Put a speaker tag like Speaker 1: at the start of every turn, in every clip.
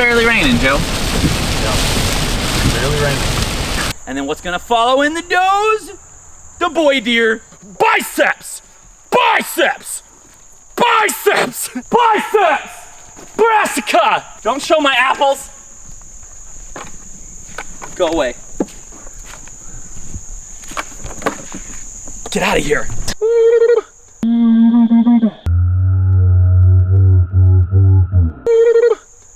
Speaker 1: barely raining, Joe.
Speaker 2: Yeah, barely raining.
Speaker 1: And then what's gonna follow in the does? The boy deer. Biceps! Biceps! Biceps! Biceps! Brassica! Don't show my apples. Go away. Get out of here.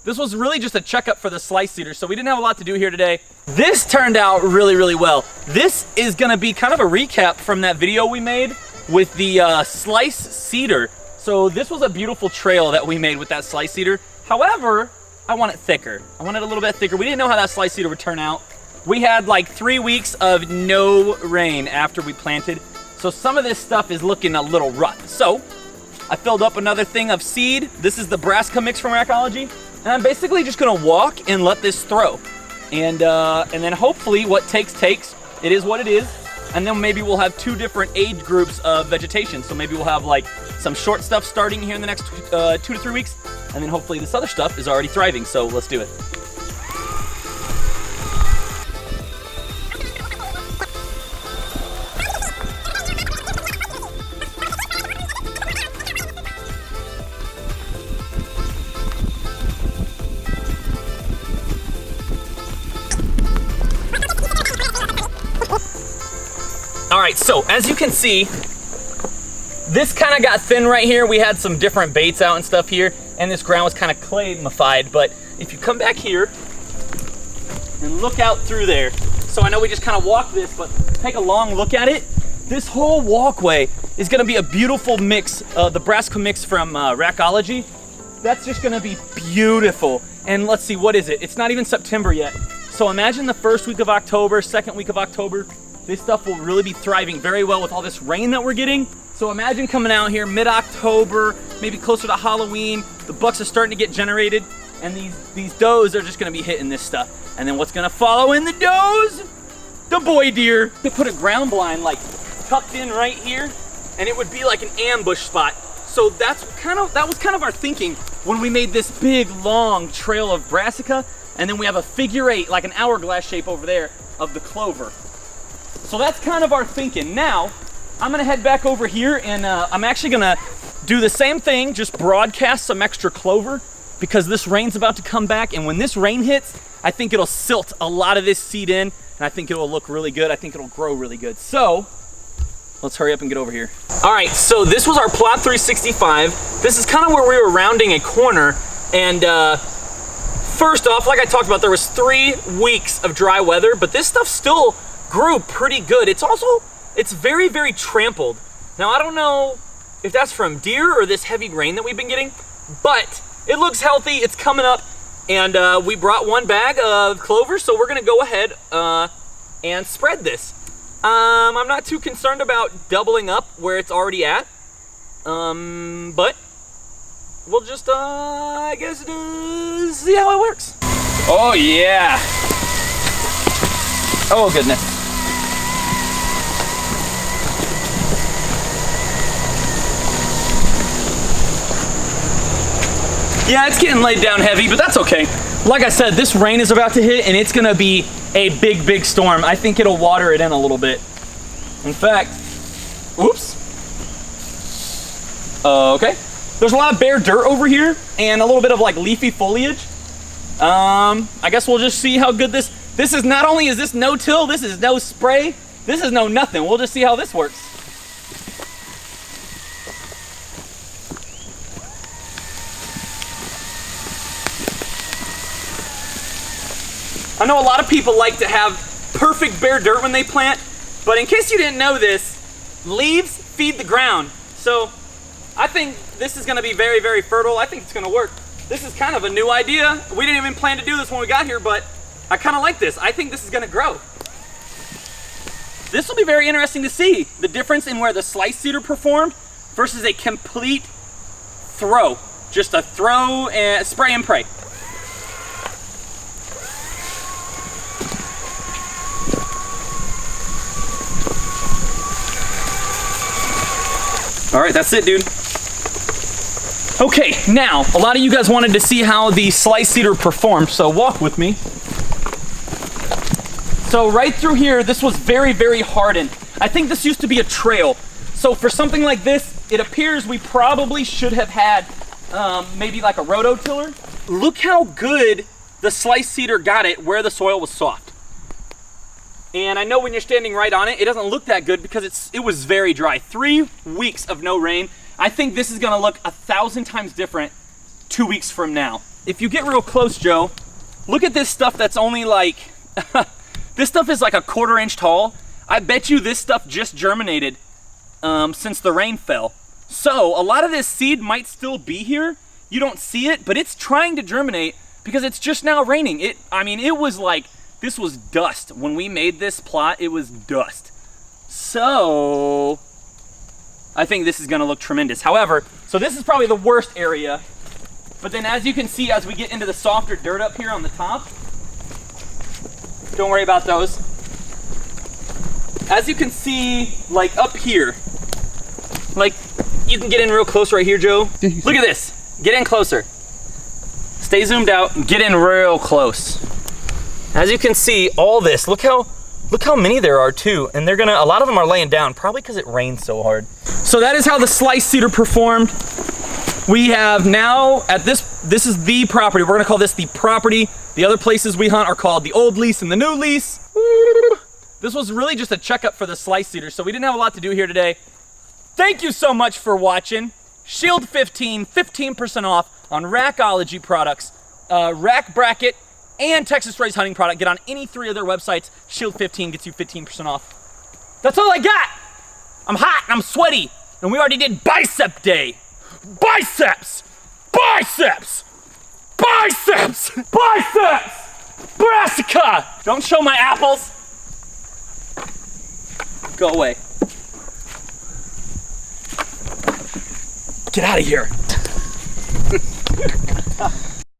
Speaker 1: This was really just a checkup for the slice cedar, so we didn't have a lot to do here today. This turned out really, really well. This is gonna be kind of a recap from that video we made with the slice cedar. So this was a beautiful trail that we made with that slice cedar. However, I want it thicker. I want it a little bit thicker. We didn't know how that slice cedar would turn out. We had like 3 weeks of no rain after we planted. So some of this stuff is looking a little rough. So I filled up another thing of seed. This is the brassica mix from Rackology. And I'm basically just gonna walk and let this throw. And then hopefully what takes. It is what it is. And then maybe we'll have 2 different age groups of vegetation. So maybe we'll have like some short stuff starting here in the next 2 to 3 weeks. And then hopefully this other stuff is already thriving. So let's do it. All right, so as you can see, this kind of got thin right here. We had some different baits out and stuff here, and this ground was kind of clay-mified. But if you come back here and look out through there, so I know we just kind of walked this, but take a long look at it. This whole walkway is gonna be a beautiful mix, the brassica mix from Rackology. That's just gonna be beautiful. And let's see, what is it? It's not even September yet. So imagine the first week of October, second week of October. This stuff will really be thriving very well with all this rain that we're getting. So imagine coming out here mid-October, maybe closer to Halloween. The bucks are starting to get generated, and these does are just gonna be hitting this stuff. And then what's gonna follow in the does? The boy deer. They put a ground blind like tucked in right here, and it would be like an ambush spot. So that was kind of our thinking when we made this big long trail of brassica, and then we have a figure 8, like an hourglass shape over there of the clover. So that's kind of our thinking. Now, I'm gonna head back over here and I'm actually gonna do the same thing, just broadcast some extra clover because this rain's about to come back, and when this rain hits, I think it'll silt a lot of this seed in, and I think it'll look really good. I think it'll grow really good. So, let's hurry up and get over here. All right, so this was our plot 365. This is kind of where we were rounding a corner, and first off, like I talked about, there was 3 weeks of dry weather, but this stuff still grew pretty good. It's very, very trampled. Now, I don't know if that's from deer or this heavy rain that we've been getting, but it looks healthy. It's coming up, and we brought 1 bag of clover, so we're gonna go ahead and spread this. I'm not too concerned about doubling up where it's already at, but we'll just, I guess, see how it works. Oh, yeah. Oh, goodness. Yeah, it's getting laid down heavy, but that's okay. Like I said, this rain is about to hit, and it's gonna be a big, big storm. I think it'll water it in a little bit. In fact, whoops. Okay. There's a lot of bare dirt over here, and a little bit of like leafy foliage. I guess we'll just see how good this is. Not only is this no-till, this is no spray, this is no nothing. We'll just see how this works. I know a lot of people like to have perfect bare dirt when they plant, but in case you didn't know this, leaves feed the ground. So I think this is gonna be very, very fertile. I think it's gonna work. This is kind of a new idea. We didn't even plan to do this when we got here, but I kind of like this. I think this is gonna grow. This will be very interesting to see the difference in where the slice cedar performed versus a complete throw. Just a throw and spray and pray. All right, that's it, dude. Okay, now, a lot of you guys wanted to see how the slice seeder performed, so walk with me. So right through here, this was very, very hardened. I think this used to be a trail. So for something like this, it appears we probably should have had maybe like a rototiller. Look how good the slice seeder got it where the soil was soft. And I know when you're standing right on it, it doesn't look that good because it was very dry. 3 weeks of no rain. I think this is gonna look 1,000 times different 2 weeks from now. If you get real close, Joe, look at this stuff that's only like, this stuff is like a 1/4 inch tall. I bet you this stuff just germinated since the rain fell. So a lot of this seed might still be here. You don't see it, but it's trying to germinate because it's just now raining. It was like, this was dust. When we made this plot, it was dust. So I think this is gonna look tremendous. However, so this is probably the worst area, but then as you can see, as we get into the softer dirt up here on the top, don't worry about those. As you can see, like up here, like you can get in real close right here, Joe. Look at this, get in closer. Stay zoomed out, get in real close. As you can see, all this, look how many there are too, and a lot of them are laying down, probably because it rained so hard. So that is how the slice seeder performed. We have now, this is the property. We're gonna call this the property. The other places we hunt are called the old lease and the new lease. This was really just a checkup for the slice seeder, so we didn't have a lot to do here today. Thank you so much for watching. Shield 15, 15% off on Rackology products, Rack Bracket, and Texas Raised Hunting product. Get on any 3 of their websites. Shield 15 gets you 15% off. That's all I got. I'm hot and I'm sweaty, and we already did bicep day. Biceps! Biceps! Biceps! Biceps! Brassica! Don't show my apples. Go away. Get out of here.